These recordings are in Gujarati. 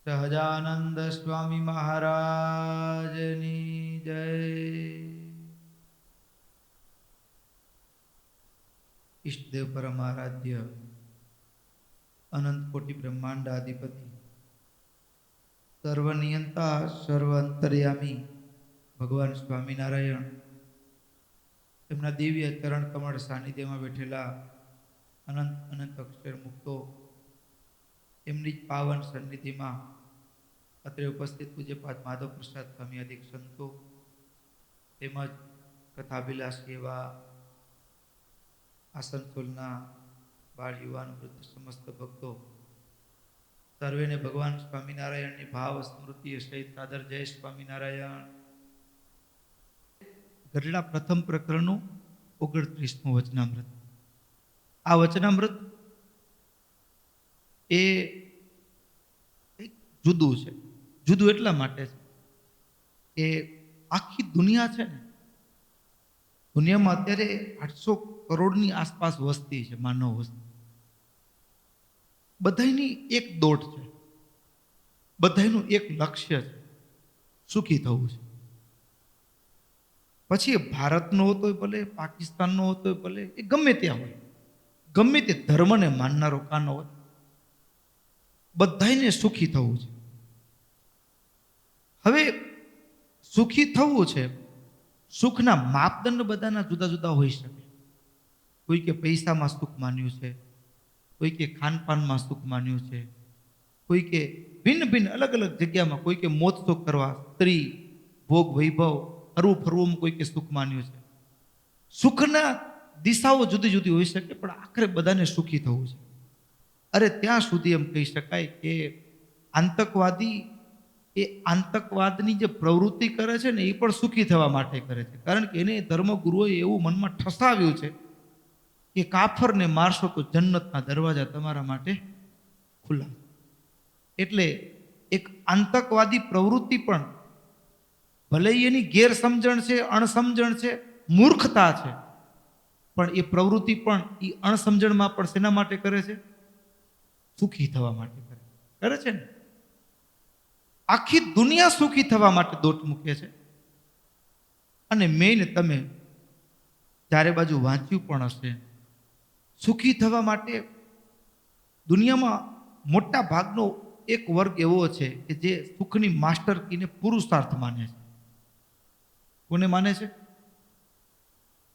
સહજાનંદ સ્વામી મહારાજની જય. ઈષ્ટદેવ પરમારાધ્ય અનંત કોટી બ્રહ્માંડ અધિપતિ સર્વનિયંતા સર્વ અંતર્યામી ભગવાન સ્વામિનારાયણ તેમના દિવ્ય ચરણ કમળ સાનિધ્યમાં બેઠેલા અનંત અનંત અક્ષર મુક્તો એમની જ પાવન સન્નિધિમાં અત્રે ઉપસ્થિત પૂજ્યપાદ માધવ પ્રસાદ સ્વામી અધિક સંતો તેમજ કથાભિલાષી એવા આસનસોલના બાળ યુવાન વૃદ્ધ સમસ્ત ભક્તો સર્વેને ભગવાન સ્વામિનારાયણની ભાવ સ્મૃતિ સહિત સાદર જય સ્વામિનારાયણ. ગઢડા પ્રથમ પ્રકરણનું 29મું વચનામૃત. આ વચનામૃત એ જુદું છે. જુદું એટલા માટે છે કે આખી દુનિયા છે ને, દુનિયામાં અત્યારે 800 કરોડની આસપાસ વસ્તી છે, માનવ વસ્તી. બધાની એક દોટ છે, બધાનું એક લક્ષ્ય છે, સુખી થવું છે. પછી એ ભારતનો હોતો ભલે, પાકિસ્તાનનો હોતો ભલે, એ ગમે ત્યાં હોય, ગમે તે ધર્મને માનનારો કાનો હોય, બધાને સુખી થવું છે. હવે સુખી થવું છે, સુખના માપદંડ બધાના જુદા જુદા હોઈ શકે. કોઈ કે પૈસામાં સુખ માન્યું છે, કોઈ કે ખાનપાનમાં સુખ માન્યું છે, કોઈ કે ભિન્ન ભિન્ન અલગ અલગ જગ્યામાં, કોઈ કે મોજ શોખ કરવા, સ્ત્રી, ભોગ વૈભવ, હરવું ફરવું કોઈ કે સુખ માન્યું છે. સુખના દિશાઓ જુદી જુદી હોઈ શકે, પણ આખરે બધાને સુખી થવું છે. અરે ત્યાં સુધી એમ કહી શકાય કે આતંકવાદી એ આતંકવાદની જે પ્રવૃત્તિ કરે છે ને, એ પણ સુખી થવા માટે કરે છે. કારણ કે એને ધર્મગુરુઓએ એવું મનમાં ઠસાવ્યું છે કે કાફરને મારશો તો જન્નતના દરવાજા તમારા માટે ખુલ્લા. એટલે એક આતંકવાદી પ્રવૃત્તિ પણ ભલે એની ગેરસમજણ છે, અણસમજણ છે, મૂર્ખતા છે, પણ એ પ્રવૃત્તિ પણ એ અણસમજણમાં પણ શેના માટે કરે છે? સુખી થવા માટે કરે છે ને. આખી દુનિયા સુખી થવા માટે દોટ મૂકે છે. અને મેઇન તમે ચારે બાજુ વાંચ્યું પણ હશે, સુખી થવા માટે દુનિયામાં મોટા ભાગનો એક વર્ગ એવો છે કે જે સુખની માસ્ટર કીને પુરુષાર્થ માને છે. કોને માને છે?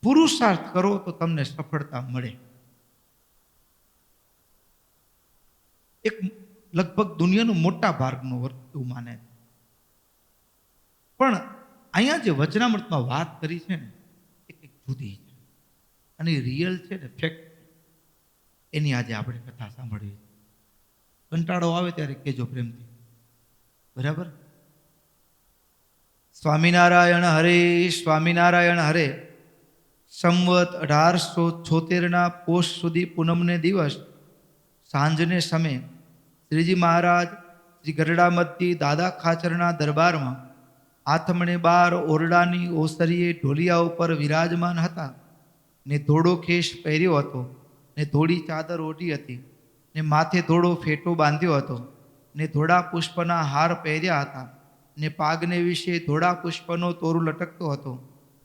પુરુષાર્થ કરો તો તમને સફળતા મળે. એક લગભગ દુનિયાનો મોટા ભાગનો વર્ગ એવું માને છે. પણ અહીંયા જે વચનામૃતમાં વાત કરી છે ને, એ કંઈક જુદી છે અને રિયલ છે ને, ફેક્ટ. એની આજે આપણે કથા સાંભળવી. કંટાળો આવે ત્યારે કહેજો પ્રેમથી, બરાબર? સ્વામિનારાયણ હરે, સ્વામિનારાયણ હરે. સંવત 1876 પોષ સુધી પૂનમને દિવસ સાંજને સમય શ્રીજી મહારાજ શ્રી ગઢડા મધ્યે દાદા ખાચરના દરબારમાં આથમણે બાર ઓરડાની ઓસરીએ ઢોલિયા ઉપર વિરાજમાન હતા ને ધોળો ખેસ પહેર્યો હતો ને ધોળી ચાદર ઓઢી હતી ને માથે ધોળો ફેટો બાંધ્યો હતો ને ધોળા પુષ્પના હાર પહેર્યા હતા ને પાગને વિશે ધોળા પુષ્પનો તોરું લટકતો હતો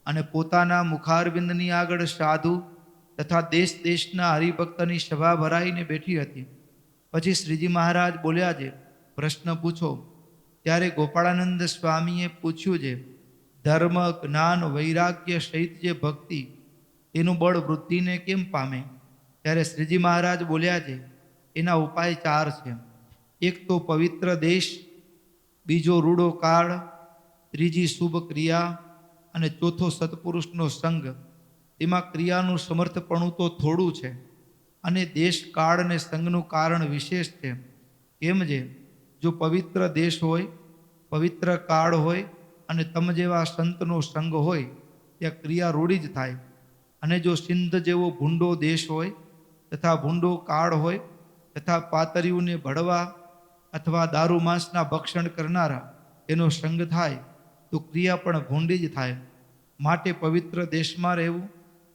અને પોતાના મુખારવિંદની આગળ સાધુ તથા દેશ દેશના હરિભક્તની સભા ભરાઈને બેઠી હતી. પછી શ્રીજી મહારાજ બોલ્યા છે, પ્રશ્ન પૂછો. ત્યારે ગોપાળાનંદ સ્વામીએ પૂછ્યું છે, ધર્મ, જ્ઞાન, વૈરાગ્ય સહિત જે ભક્તિ, એનું બળ વૃદ્ધિને કેમ પામે? ત્યારે શ્રીજી મહારાજ બોલ્યા છે, એના ઉપાય 4 છે. એક તો પવિત્ર દેશ, બીજો રૂડો કાળ, ત્રીજી શુભ ક્રિયા અને ચોથો સત્પુરુષનો સંગ. એમાં ક્રિયાનું સમર્થપણું તો થોડું છે અને દેશ, કાળ અને સંગનું કારણ વિશેષ છે. કેમ છે? જો પવિત્ર દેશ હોય, પવિત્ર કાળ હોય અને તમ જેવા સંતનો સંગ હોય, ત્યાં ક્રિયા રૂઢી જ થાય. અને જો સિંધ જેવો ભૂંડો દેશ હોય તથા ભૂંડો કાળ હોય તથા પાતરીઓને ભળવા અથવા દારૂ માંસના ભક્ષણ કરનારા એનો સંગ થાય, તો ક્રિયા પણ ભૂંડી જ થાય. માટે પવિત્ર દેશમાં રહેવું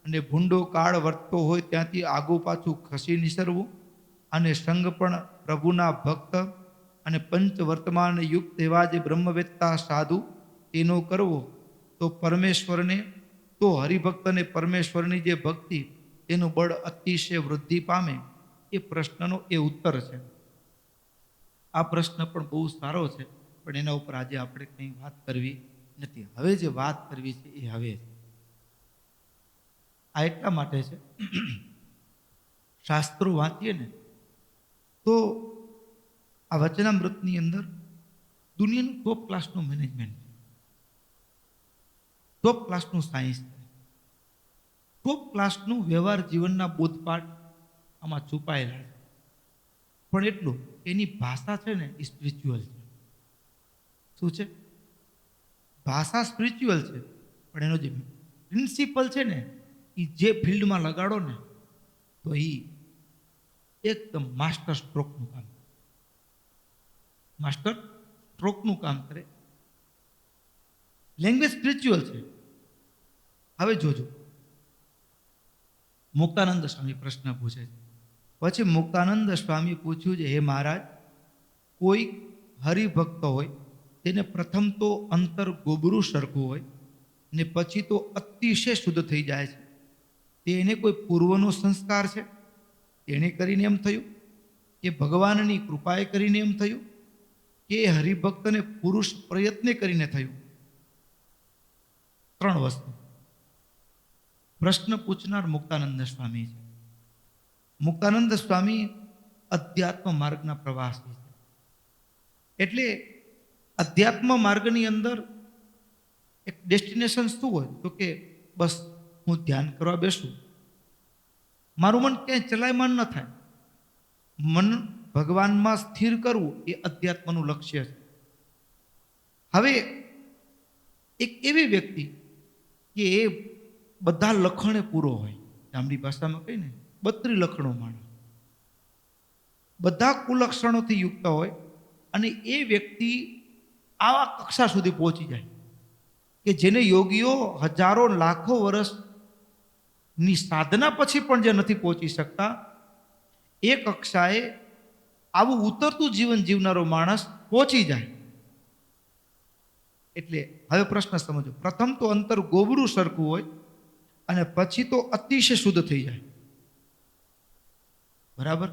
અને ભૂંડો કાળ વર્તતો હોય ત્યાંથી આગું પાછું ખસી નિસરવું અને સંગ પણ પ્રભુના ભક્ત અને પંચ વર્તમાન યુક્ત એવા જે બ્રહ્મવેત્તા સાધુ એનો કરવો તો પરમેશ્વરને તો હરિભક્ત અને પરમેશ્વરની જે ભક્તિ એનું બળ અતિશય વૃદ્ધિ પામે. એ પ્રશ્નનો એ ઉત્તર છે. આ પ્રશ્ન પણ બહુ સારો છે, પણ એના ઉપર આજે આપણે કંઈ વાત કરવી નથી. હવે જે વાત કરવી છે એ હવે છે. આ એટલા માટે છે, શાસ્ત્રો વાંચીએ ને તો આ વચનામૃતની અંદર દુનિયાનું ટોપ ક્લાસનું મેનેજમેન્ટ છે, ટોપ ક્લાસનું સાયન્સ છે, ટોપ ક્લાસનું વ્યવહાર જીવનના બોધપાઠ આમાં છુપાયેલા છે. પણ એટલું એની ભાષા છે ને એ સ્પિરિચ્યુઅલ છે. શું છે? ભાષા સ્પિરિચ્યુઅલ છે, પણ એનો જે પ્રિન્સિપલ છે ને એ જે ફિલ્ડમાં લગાડો ને તો એ એકદમ માસ્ટર સ્ટ્રોકનું કામ, માસ્ટર સ્ટ્રોકનું કામ કરે. લેંગ્વેજ સ્પિરિચ્યુઅલ છે. હવે જોજો, મુક્તાનંદ સ્વામી પ્રશ્ન પૂછે છે. પછી મુક્તાનંદ સ્વામી પૂછ્યું છે, હે મહારાજ, કોઈ હરિભક્ત હોય તેને પ્રથમ તો અંતર ગોબરું સરખું હોય ને પછી તો અતિશય શુદ્ધ થઈ જાય છે. તે એને કોઈ પૂર્વનો સંસ્કાર છે એને કરીને એમ થયું, કે ભગવાનની કૃપાએ કરીને એમ થયું, કે હરિભક્તને પુરુષ પ્રયત્ને કરીને થયું? ત્રણ વસ્તુ. પ્રશ્ન પૂછનાર મુક્તાનંદ સ્વામી છે. મુક્તાનંદ સ્વામી અધ્યાત્મ માર્ગના પ્રવાસી છે. એટલે અધ્યાત્મ માર્ગની અંદર એક ડેસ્ટિનેશન શું હોય તો કે બસ હું ધ્યાન કરવા બેસું, મારું મન ક્યાંય ચલાયમાન ન થાય, મન ભગવાનમાં સ્થિર કરવું એ અધ્યાત્મનું લક્ષ્ય છે. હવે એક એવી વ્યક્તિ કે એ બધા લખણે પૂરો હોય, ગામડી ભાષામાં કહીને 32 લક્ષણો માણસ, બધા કુલક્ષણોથી યુક્ત હોય, અને એ વ્યક્તિ આવા કક્ષા સુધી પહોંચી જાય કે જેને યોગીઓ હજારો લાખો વર્ષની સાધના પછી પણ જે નથી પહોંચી શકતા, એ કક્ષાએ આવું ઉતરતું જીવન જીવનારો માણસ પહોંચી જાય. એટલે હવે પ્રશ્ન સમજો. પ્રથમ તો અંતર ગોબરું સરખું હોય અને પછી તો અતિશય શુદ્ધ થઈ જાય. બરાબર?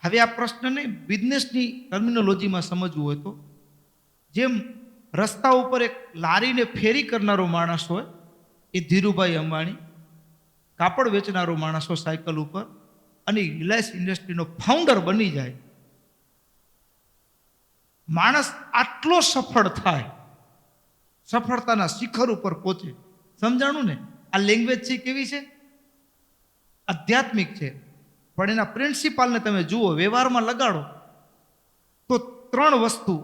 હવે આ પ્રશ્નને બિઝનેસની ટર્મિનોલોજીમાં સમજવું હોય તો, જેમ રસ્તા ઉપર એક લારીને ફેરી કરનારો માણસ હોય એ ધીરુભાઈ અંબાણી, કાપડ વેચનારો માણસ હોય સાયકલ ઉપર, અને રિલાયન્સ ઇન્ડસ્ટ્રીનો ફાઉન્ડર બની જાય. માણસ આટલો સફળ થાય, સફળતાના શિખર ઉપર પહોંચે. સમજાણું ને? આ લેંગ્વેજ છે કેવી છે? આધ્યાત્મિક છે. પણ એના પ્રિન્સિપાલને તમે જુઓ, વ્યવહારમાં લગાડો તો ત્રણ વસ્તુ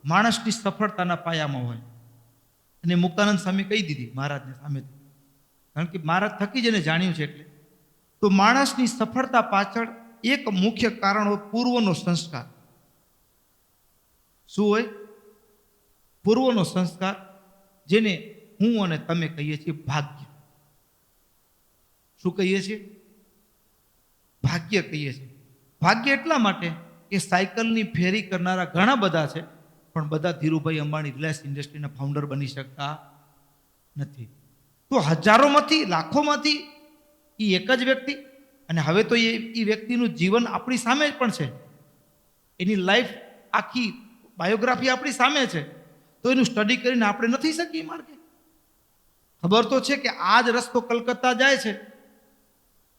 માણસની સફળતાના પાયામાં હોય. અને મુક્તાનંદ સ્વામી કહી દીધી મહારાજને સામેથી, કારણ કે મહારાજ થકી જ એને જાણ્યું છે. એટલે તો માણસની સફળતા પાછળ એક મુખ્ય કારણ હોય પૂર્વનો સંસ્કાર. શું હોય? પૂર્વનો સંસ્કાર, જેને હું અને તમે કહીએ છીએ ભાગ્ય. શું કહીએ છીએ? ભાગ્ય કહીએ છીએ. ભાગ્ય એટલા માટે કે સાયકલની ફેરી કરનારા ઘણા બધા છે, પણ બધા ધીરુભાઈ અંબાણી રિલાયન્સ ઇન્ડસ્ટ્રીના ફાઉન્ડર બની શકતા નથી. તો હજારોમાંથી લાખોમાંથી એ એક જ વ્યક્તિ, અને હવે તો એ વ્યક્તિનું જીવન આપણી સામે જ પણ છે, એની લાઈફ આખી બાયોગ્રાફી આપણી સામે છે. તો એનું સ્ટડી કરીને આપણે નથી શકીએ માર્ગે? ખબર તો છે કે આ જ રસ્તો કલકત્તા જાય છે,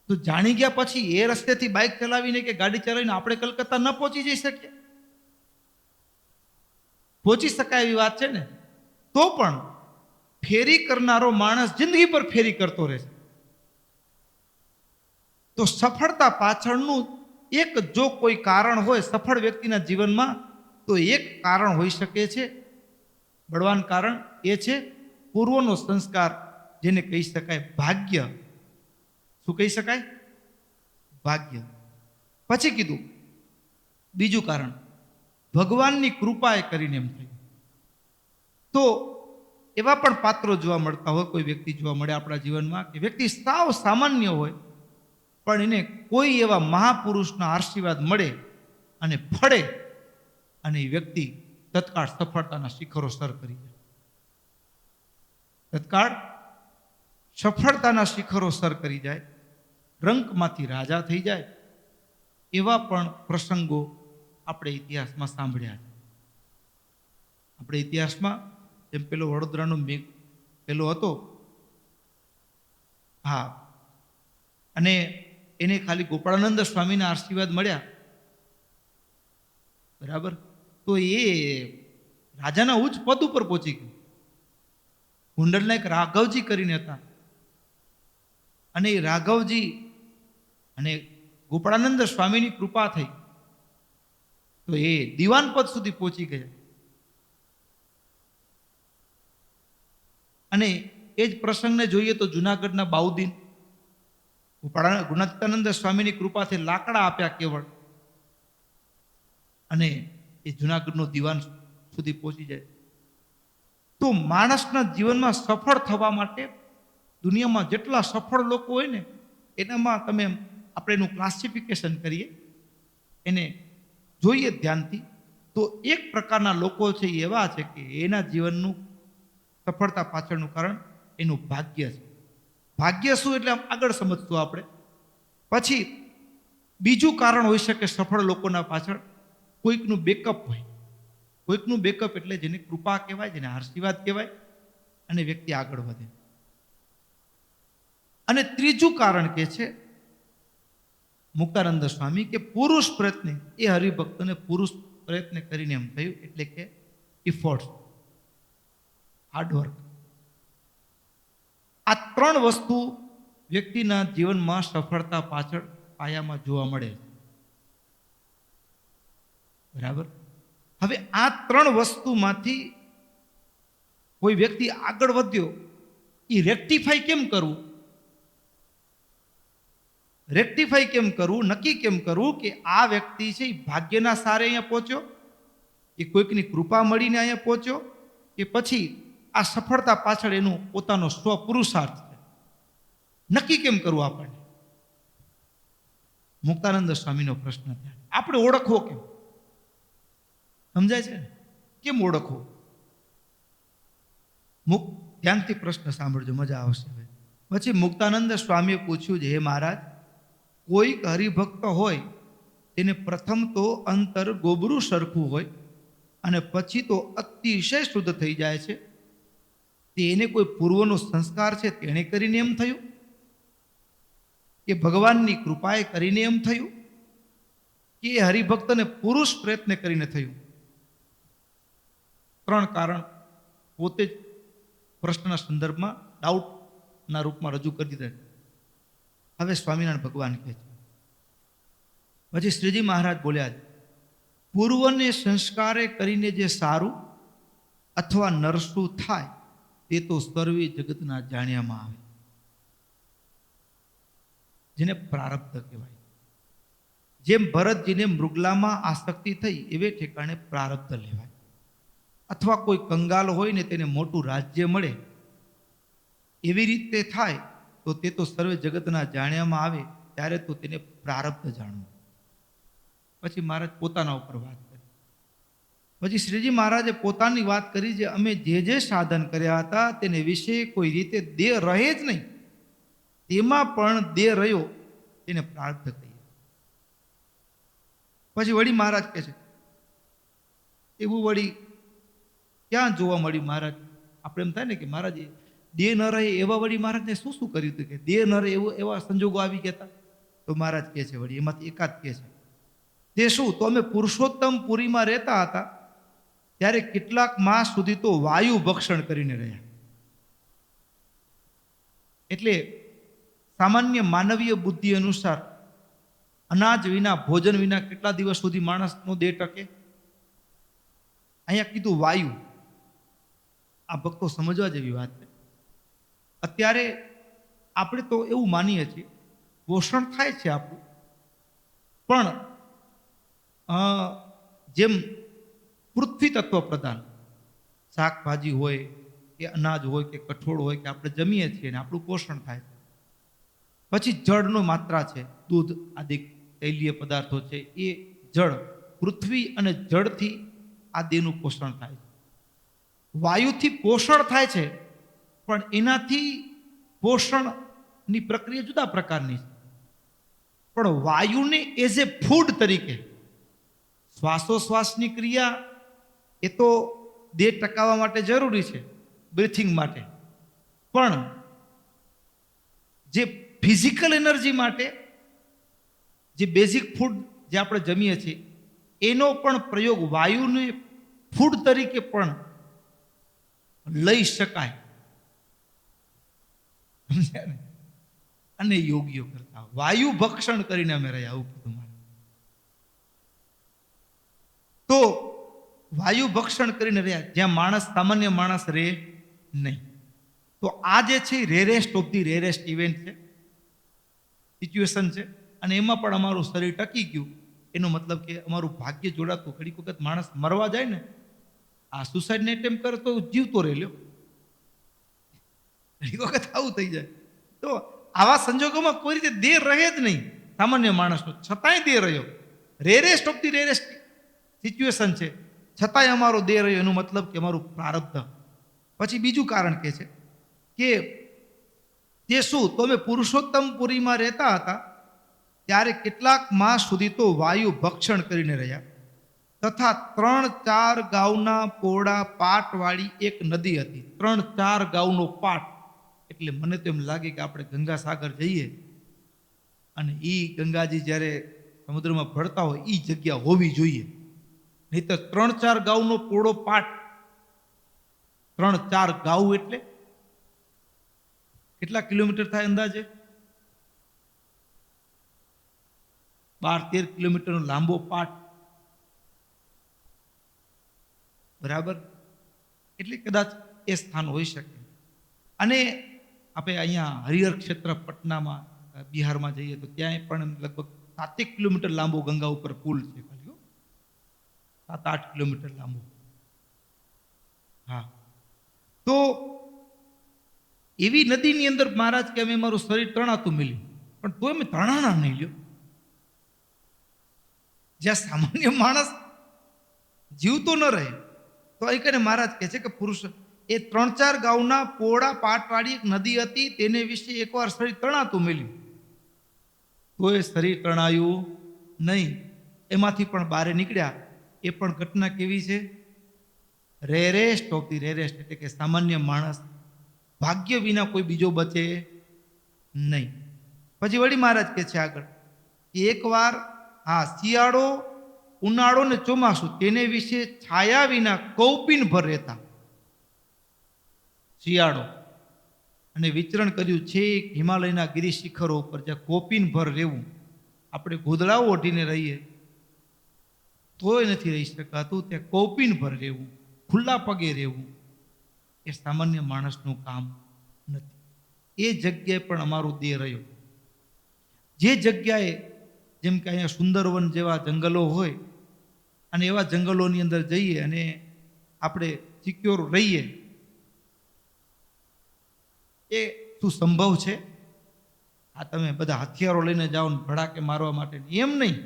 તો જાણી ગયા પછી એ રસ્તેથી બાઇક ચલાવીને કે ગાડી ચલાવીને આપણે કલકત્તા ન પહોંચી જઈ શકીએ? પહોંચી શકાય એવી વાત છે ને. તો પણ ફેરી કરનારો માણસ જિંદગી પર ફેરી કરતો રહેશે. તો સફળતા પાછળનું એક જો કોઈ કારણ હોય સફળ વ્યક્તિના જીવનમાં, તો એક કારણ હોઈ શકે છે, બળવાન કારણ. એ છે પૂર્વનો સંસ્કાર, જેને કહી શકાય ભાગ્ય. શું કહી શકાય? ભાગ્ય. પછી કીધું બીજું કારણ, ભગવાનની કૃપાએ કરીને એમ થયું. તો એવા પણ પાત્રો જોવા મળતા હોય, કોઈ વ્યક્તિ જોવા મળે આપણા જીવનમાં કે વ્યક્તિ સાવ સામાન્ય હોય, પણ એને કોઈ એવા મહાપુરુષના આશીર્વાદ મળે અને ફળે, અને એ વ્યક્તિ તત્કાળ સફળતાના શિખરો સર કરી જાય. તત્કાળ સફળતાના શિખરો સર કરી જાય, રંકમાંથી રાજા થઈ જાય, એવા પણ પ્રસંગો આપણે ઇતિહાસમાં સાંભળ્યા છે. આપણે ઇતિહાસમાં જેમ પેલો વડોદરાનો મેઘ પેલો હતો, હા, અને એને ખાલી ગોપાળાનંદ સ્વામીના આશીર્વાદ મળ્યા, બરાબર, તો એ રાજાના ઉચ્ચ પદ ઉપર પહોંચી ગયો. ગુંડલના એક રાઘવજી કરીને હતા, અને એ રાઘવજી અને ગોપાળાનંદ સ્વામીની કૃપા થઈ તો એ દિવાન પદ સુધી પહોંચી ગયા. અને એ જ પ્રસંગને જોઈએ તો જુનાગઢના બાઉદીન ગુણાતીતાનંદ સ્વામીની કૃપાથી લાકડા આપ્યા કેવળ, અને એ જુનાગઢનો દિવાન સુધી પહોંચી જાય. તો માણસના જીવનમાં સફળ થવા માટે દુનિયામાં જેટલા સફળ લોકો હોય ને એનામાં તમે આપણે એનું ક્લાસિફિકેશન કરીએ, એને જોઈએ ધ્યાનથી, તો એક પ્રકારના લોકો છે એવા છે કે એના જીવનનું સફળતા પાછળનું કારણ એનું ભાગ્ય છે. ભાગ્ય શું એટલે આગળ સમજશું આપણે. પછી બીજું કારણ હોઈ શકે સફળ લોકોના પાછળ કોઈકનું બેકઅપ હોય. કોઈકનું બેકઅપ એટલે જેને કૃપા કહેવાય, જેને આશીર્વાદ કહેવાય, અને વ્યક્તિ આગળ વધે. અને ત્રીજું કારણ કે છે મુક્તાનંદ સ્વામી કે પુરુષ પ્રયત્ન, એ હરિભક્તને પુરુષ પ્રયત્ન કરીને એમ થયું, એટલે કે ઇફોર્ટ, હાર્ડવર્ક. આ ત્રણ વસ્તુ વ્યક્તિના જીવનમાં સફળતા પાછળ પાયામાં જોવા મળે છે, બરાબર. હવે આ ત્રણ વસ્તુમાંથી કોઈ વ્યક્તિ આગળ વધ્યો, એ રેક્ટિફાઈ કેમ કરવું, રેક્ટિફાઈ કેમ કરવું, નક્કી કેમ કરવું કે આ વ્યક્તિ છે એ ભાગ્યના સારે અહીંયા પહોંચ્યો, કે કોઈકની કૃપા મળીને અહીંયા પહોંચ્યો, કે પછી આ સફળતા પાછળ એનું પોતાનો સ્વ પુરુષાર્થ છે, નક્કી કેમ કરવું આપણને? મુક્તાનંદ સ્વામીનો પ્રશ્ન થાય. આપણે ઓળખવો કેમ? સમજાય છે ને? કેમ ઓળખવો? ધ્યાનથી પ્રશ્ન સાંભળજો, મજા આવશે. પછી મુક્તાનંદ સ્વામીએ પૂછ્યું છે, હે મહારાજ, કોઈક હરિભક્ત હોય તેને પ્રથમ તો અંતર ગોબરું સરખું હોય અને પછી તો અતિશય શુદ્ધ થઈ જાય છે, તેને કોઈ પૂર્વનો સંસ્કાર છે તેણે કરીને એમ થયું, કે ભગવાનની કૃપાએ કરીને એમ થયું, કે હરિભક્તને પુરુષ પ્રયત્ન કરીને થયું? ત્રણ કારણ પોતે જ પ્રશ્નના સંદર્ભમાં ડાઉટના રૂપમાં રજૂ કરી દીધા. હવે સ્વામિનારાયણ ભગવાન કહે છે, પછી શ્રીજી મહારાજ બોલ્યા, પૂર્વને સંસ્કારે કરીને જે સારું અથવા નરસું થાય તે તો સર્વે જગતના જાણ્યામાં આવે, જેને પ્રારબ્ધ કહેવાય. જેમ ભરતજીને મૃગલામાં આસક્તિ થઈ એવે ઠેકાણે પ્રારબ્ધ લેવાય. અથવા કોઈ કંગાલ હોય ને તેને મોટું રાજ્ય મળે એવી રીતે થાય તો તે તો સર્વે જગતના જાણ્યામાં આવે, ત્યારે તો તેને પ્રારબ્ધ જાણવું. પછી મહારાજ પોતાના ઉપર વાત કરી. પછી શ્રીજી મહારાજે પોતાની વાત કરી, જે અમે જે સાધન કર્યા હતા તેને વિશે કોઈ રીતે દેહ રહે જ નહીં, તેમાં પણ દેહ રહ્યો તેને પ્રારબ્ધ કહીએ. પછી વળી મહારાજ કહે છે, એવું વળી ક્યાં જોવા મળ્યું મહારાજ? આપણે એમ થાય ને કે મહારાજ દેહ ન રહે એવા વળી મહારાજને શું શું કર્યું હતું, કે દેહ ન રહે એવું એવા સંજોગો આવી ગયા હતા? તો મહારાજ કહે છે, વળી એમાંથી એકાદ કહે છે, તે શું? તો અમે પુરુષોત્તમ પુરીમાં રહેતા હતા ત્યારે કેટલાક માસ સુધી તો વાયુ ભક્ષણ કરીને રહ્યા. એટલે સામાન્ય માનવીય બુદ્ધિ અનુસાર અનાજ વિના, ભોજન વિના કેટલા દિવસ સુધી માણસનો દેહ ટકે? અહીંયા કીધું વાયુ. આ ભક્તો સમજવા જેવી વાત છે. અત્યારે આપણે તો એવું માનીએ છીએ પોષણ થાય છે આપણું, પણ જેમ પૃથ્વી તત્વ પ્રધાન શાકભાજી હોય કે અનાજ હોય કે કઠોળ હોય કે આપણે જમીએ છીએ ને આપણું પોષણ થાય છે. પછી જળનો માત્રા છે, દૂધ આદિ તૈલીય પદાર્થો છે, એ જળ પૃથ્વી અને જળથી આ દેહનું પોષણ થાય છે. વાયુથી પોષણ થાય છે, પણ એનાથી પોષણની પ્રક્રિયા જુદા પ્રકારની છે. પણ વાયુને એઝ એ ફૂડ તરીકે શ્વાસોશ્વાસની ક્રિયા એ તો દેહ ટકાવવા માટે જરૂરી છે, બ્રીથિંગ માટે. પણ જે ફિઝિકલ એનર્જી માટે જે બેઝિક ફૂડ જે આપણે જમીએ છીએ એનો પણ પ્રયોગ વાયુને ફૂડ તરીકે પણ લઈ શકાય. સમજ્યા ને? અને યોગીઓ કરતા વાયુ ભક્ષણ કરીને અમે રહ્યા, આવું કીધું મારે. તો વાયુ ભક્ષણ કરીને રહ્યા જ્યાં માણસ, સામાન્ય માણસ રહે નહીં. તો આ જે છે rarest of the rarest event છે, સિચ્યુએશન છે. અને એમાં પણ અમારું શરીર ટકી ગયું. એનો મતલબ કે અમારું ભાગ્ય જોડાતું. ઘડીક વખત માણસ મરવા જાય ને, આ સુસાઇડને એટેમ્પ કરે તો જીવતો રહે લ્યો, ઘડીક વખત આવું થઈ જાય. તો આવા સંજોગોમાં કોઈ રીતે દેહ રહે જ નહીં સામાન્ય માણસનો, છતાંય દેહ રહ્યો. Rarest of the rarest situation છે, છતાંય અમારો દેહ રહ્યો. એનો મતલબ કે અમારું પ્રારબ્ધ. પછી બીજું કારણ કે છે કે તે શું, તો અમે પુરુષોત્તમપુરીમાં રહેતા હતા ત્યારે કેટલાક માસ સુધી તો વાયુ ભક્ષણ કરીને રહ્યા. તથા 3-4 ગાઉના પોળા પાટવાળી એક નદી હતી. 3-4 ગાઉનો પાટ એટલે મને તો એમ લાગે કે આપણે ગંગાસાગર જઈએ અને એ ગંગાજી જ્યારે સમુદ્રમાં ભળતા હોય એ જગ્યા હોવી જોઈએ. નહીં તો 3-4 ગાઉનો પોળો પાટ, 3-4 ગાઉ એટલે કેટલા કિલોમીટર થાય અંદાજે? 12-13 કિલોમીટરનો લાંબો પાટ, બરાબર. એટલે કદાચ એ સ્થાન હોઈ શકે. અને આપણે અહીંયા હરિહર ક્ષેત્ર પટનામાં, બિહારમાં જઈએ તો ત્યાં પણ લગભગ 7 કિલોમીટર લાંબો ગંગા ઉપર પુલ છે, 7-8 કિલોમીટર લાંબો. હા, તો એવી નદીની અંદર મહારાજ કે અમે મારું શરીર તણાતું મળ્યું, પણ તોય મેં તણાણા નહીં લ્યો. જ્યાં સામાન્ય માણસ જીવતો ન રહે, તો અહીં કને મહારાજ કહે છે કે પુરુષ એ 3-4 ગાઉના પોળા પાટવાળી એક નદી હતી, તેને વિશે એકવાર શરીર તણાતું મળ્યું, તો એ શરીર તણાયું નહીં. એમાંથી પણ બહાર નીકળ્યા. એ પણ ઘટના કેવી છે? રેરેસ્ટ ઓફ ધી રેરેસ્ટ, એટલે કે સામાન્ય માણસ ભાગ્ય વિના કોઈ બીજો બચે નહીં. પછી વળી મહારાજ કહે છે આગળ કે એકવાર, હા, શિયાળો, ઉનાળો ને ચોમાસું તેને વિશે છાયા વિના કૌપિન ભર રહેતા. શિયાળો અને વિચરણ કર્યું છે હિમાલયના ગિરી શિખરો ઉપર, જ્યાં કૌપિન ભર રહેવું. આપણે ગોદડાઓ ઓઢીને રહીએ તોય નથી રહી શકાતું, ત્યાં કૌપિન ભર રહેવું, ખુલ્લા પગે રહેવું એ સામાન્ય માણસનું કામ નથી. એ જગ્યાએ પણ અમારો દેહ રહ્યો. જે જગ્યાએ જેમ કે અહીંયા સુંદરવન જેવા જંગલો હોય અને એવા જંગલોની અંદર જઈએ અને આપણે સિક્યોર રહીએ, એ શું સંભવ છે? આ તમે બધા હથિયારો લઈને જાઓ ને ભડાકે મારવા માટે, એમ નહીં.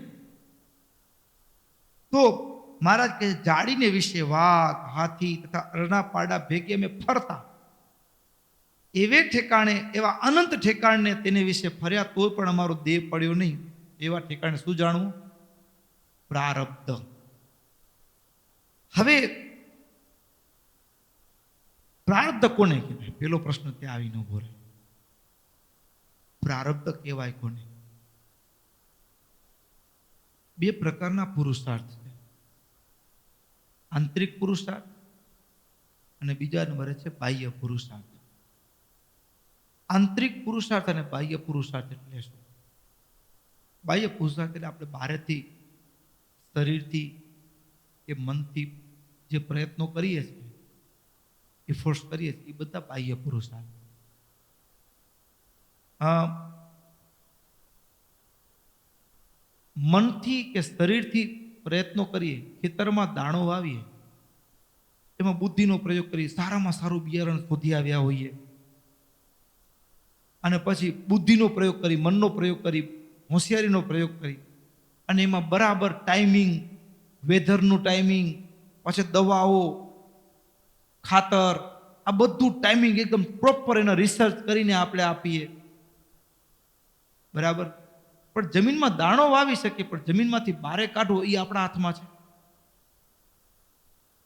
તો મહારાજ કહે જાળીને વિશે વાઘ, હાથી તથા અરણા પાડા ભેગે અમે ફરતા. એવે ઠેકાણે, એવા અનંત ઠેકાણને તેને વિશે ફર્યા, તોય પણ અમારો દેહ પડ્યો નહીં. એવા ઠેકાણે શું જાણવું? પ્રારબ્ધ. હવે પ્રારબ્ધ કોને કહેવાય? પેલો પ્રશ્ન ત્યાં આવીને ઉભો રહે. પ્રારબ્ધ કહેવાય કોને? 2 પ્રકારના પુરુષાર્થ છે, આંતરિક પુરુષાર્થ અને બીજા નંબરે છે બાહ્ય પુરુષાર્થ. આંતરિક પુરુષાર્થ અને બાહ્ય પુરુષાર્થ એટલે શું? બાહ્ય પુરુષાર્થ એટલે આપણે બહારથી, શરીરથી કે મનથી જે પ્રયત્નો કરીએ છીએ, એફોર્ટ્સ કરીએ છીએ, એ બધા બાહ્ય પુરુષાર્થ. મનથી કે શરીરથી પ્રયત્નો કરીએ, ખેતરમાં દાણો વાવીએ, એમાં બુદ્ધિનો પ્રયોગ કરીએ, સારામાં સારું બિયારણ શોધી આવ્યા હોઈએ, અને પછી બુદ્ધિનો પ્રયોગ કરી, મનનો પ્રયોગ કરી, હોશિયારીનો પ્રયોગ કરી, અને એમાં બરાબર ટાઈમિંગ, વેધરનું ટાઈમિંગ, પછી દવાઓ, ખાતર, આ બધું ટાઈમિંગ એકદમ પ્રોપર એનો રિસર્ચ કરીને આપણે આપીએ, બરાબર. પણ જમીનમાં દાણો વાવી શકીએ, પણ જમીનમાંથી બારે કાઢવો એ આપણા હાથમાં છે.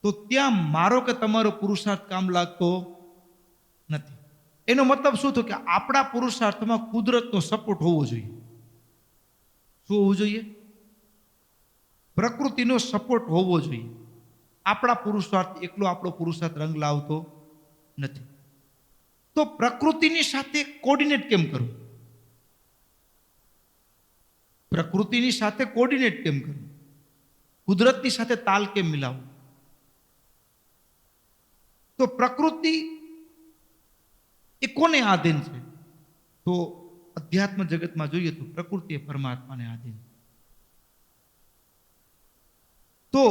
તો ત્યાં મારો કે તમારો પુરુષાર્થ કામ લાગતો નથી. એનો મતલબ શું થયો કે આપણા પુરુષાર્થમાં કુદરતનો સપોર્ટ હોવો જોઈએ. શું હોવું જોઈએ? પ્રકૃતિનો સપોર્ટ હોવો જોઈએ. આપણા પુરુષાર્થ એકલો આપણો પુરુષાર્થ રંગ લાવતો નથી. તો પ્રકૃતિની સાથે કોર્ડિનેટ કેમ કરવું? પ્રકૃતિની સાથે કોર્ડિનેટ કેમ કરવું? કુદરતની સાથે તાલ કેમ મિલાવવું? તો પ્રકૃતિ એ કોને આધીન છે? તો અધ્યાત્મ જગતમાં જોઈએ તો પ્રકૃતિ એ પરમાત્માને આધીન. તો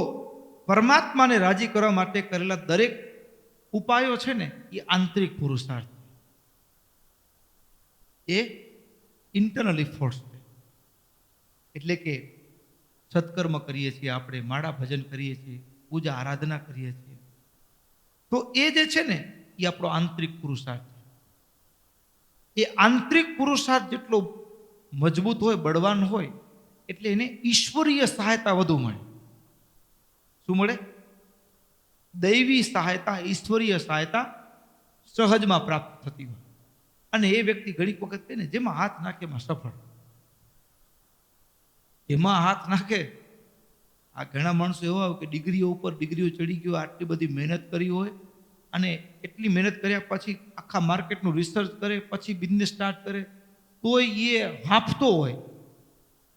પરમાત્માને રાજી કરવા માટે કરેલા દરેક ઉપાયો છે ને એ આંતરિક પુરુષાર્થ, એ ઇન્ટરનલ ઇફોર્ટ્સ છે. એટલે કે સત્કર્મ કરીએ છીએ આપણે, માળા ભજન કરીએ છીએ, પૂજા આરાધના કરીએ છીએ, તો એ જે છે ને એ આપણો આંતરિક પુરુષાર્થ છે. એ આંતરિક પુરુષાર્થ જેટલો મજબૂત હોય, બળવાન હોય, એટલે એને ઈશ્વરીય સહાયતા વધુ મળે. શું મળે? દૈવી સહાયતા, ઈશ્વરીય સહાયતા સહજમાં પ્રાપ્ત થતી હોય. અને એ વ્યક્તિ ઘણી વખત કહે ને, જેમાં હાથ નાખે એમાં સફળ. એમાં હાથ નાખે. આ ઘણા માણસો એવા હોય કે ડિગ્રીઓ ઉપર ડિગ્રીઓ ચડી ગયો, આટલી બધી મહેનત કરી હોય, અને એટલી મહેનત કર્યા પછી આખા માર્કેટનું રિસર્ચ કરે, પછી બિઝનેસ સ્ટાર્ટ કરે, તોય એ હાંફતો હોય.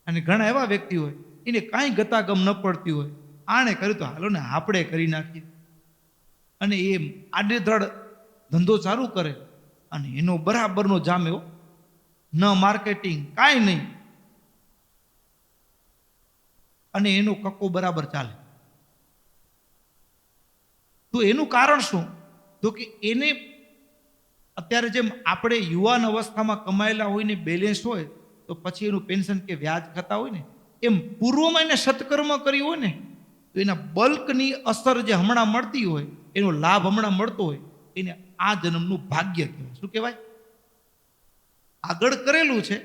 અને ઘણા એવા વ્યક્તિ હોય એને કાંઈ ગતાગમ ન પડતી હોય, આણે કર્યું તો હાલો ને આપણે કરી નાખીએ, અને એ આડેધડ ધંધો ચાલુ કરે, અને એનો બરાબરનો જામ એવો, ન માર્કેટિંગ કાંઈ નહીં, અને એનો કક્કો બરાબર ચાલે. તો એનું કારણ શું? તો કે એને અત્યારે જેમ આપણે યુવાન અવસ્થામાં કમાયેલા હોય ને બેલેન્સ હોય, તો પછી એનું પેન્શન કે વ્યાજ ખાતા હોય ને, એમ પૂર્વમાં એને સત્કર્મ કર્યું હોય ને, તો એના બલ્કની અસર જે હમણાં મળતી હોય, એનો લાભ હમણાં મળતો હોય, એને આ જન્મનું ભાગ્ય કહેવાય. શું કહેવાય? આગળ કરેલું છે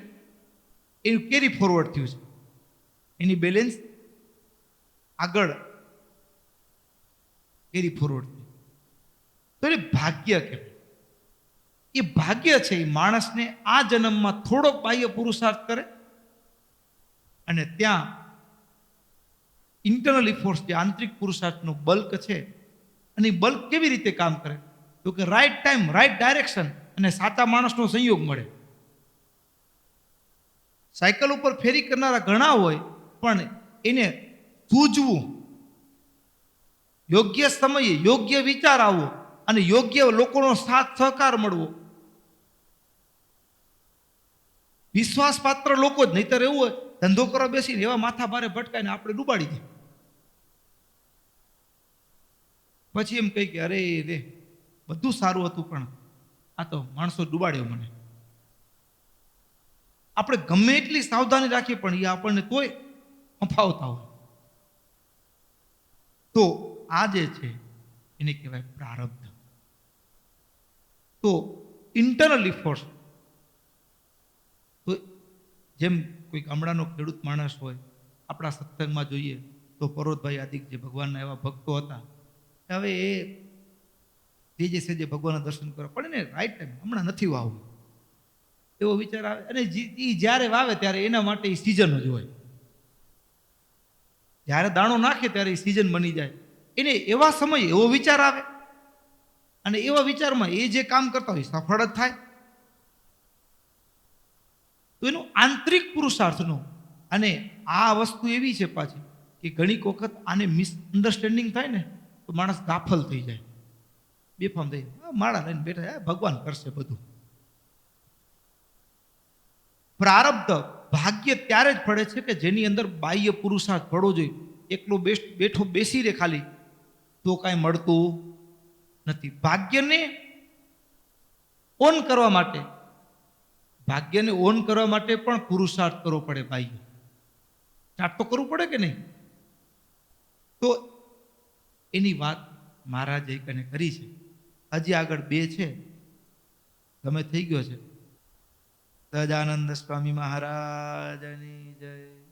એનું કેરી ફોરવર્ડ થયું છે, એની બેલેન્સ આગળ કેરી ફોરવર્ડ થયું, તો એને ભાગ્ય કહેવાય. એ ભાગ્ય છે એ માણસને આ જન્મમાં થોડોક બાહ્ય પુરુષાર્થ કરે, અને ત્યાં ઇન્ટરનલ ઇફોર્ટ્સ, જે આંતરિક પુરુષાર્થનો બલ્ક છે, અને એ બલ્ક કેવી રીતે કામ કરે? તો કે રાઈટ ટાઈમ, રાઈટ ડાયરેક્શન અને સાચા માણસનો સંયોગ મળે. સાયકલ ઉપર ફેરી કરનારા ઘણા હોય, પણ એને સૂઝવું, યોગ્ય સમયે યોગ્ય વિચાર આવવો, અને યોગ્ય લોકોનો સાથ સહકાર મળવો, વિશ્વાસપાત્ર લોકો જ. નહીતર એવું હોય ધંધો કરવા બેસીને એવા માથા ભારે ભટકાઈને આપણે ડૂબાડી દે. પછી એમ કહી કે અરે રે, બધું સારું હતું પણ આ તો માણસો ડૂબાડ્યો મને. આપણે ગમે એટલી સાવધાની રાખીએ પણ એ આપણને તોય હંફાવતા હોય. તો આ જે છે એને કહેવાય પ્રારબ્ધ. તો ઇન્ટરનલ ઇફોર્ટ્સ, તો જેમ કોઈ ગામડાનો ખેડૂત માણસ હોય, આપણા સત્સંગમાં જોઈએ તો પરોતભાઈ આદિક જે ભગવાનના એવા ભક્તો હતા, હવે એ તેજે સેજે ભગવાનના દર્શન કરવા પણ એને રાઈટ ટાઈમ, હમણાં નથી વાવવું એવો વિચાર આવે, અને એ જ્યારે વાવે ત્યારે એના માટે એ સિઝન જ હોય. જ્યારે દાણો નાખે ત્યારે એ સિઝન બની જાય, એને એવા સમયે એવો વિચાર આવે, અને એવા વિચારમાં એ જે કામ કરતા હોય સફળ જ થાય. તો એનું આંતરિક પુરુષાર્થનો, અને આ વસ્તુ એવી છે પાછી કે ઘણી વખત આને મિસઅન્ડરસ્ટેન્ડિંગ થાય ને તો માણસ ગાફલ થઈ જાય, બેફામ થઈ જાય, માળા લઈને બેઠા, ભગવાન કરશે બધું. પ્રારબ્ધ, ભાગ્ય ત્યારે જ પડે છે કે જેની અંદર બાહ્ય પુરુષાર્થ પડવો જોઈએ. એકલો બેઠો બેસી રહે ખાલી તો કાંઈ મળતું નથી. ભાગ્યને ઓન કરવા માટે, ભાગ્યને ઓન કરવા માટે પણ પુરુષાર્થ કરવો પડે. બાહ્ય સ્ટાર્ટ તો કરવું પડે કે નહીં? તો એની વાત મહારાજે કને કરી છે. હજી આગળ 2 છે, સમય થઈ ગયો છે. સહજાનંદ સ્વામી મહારાજની જય.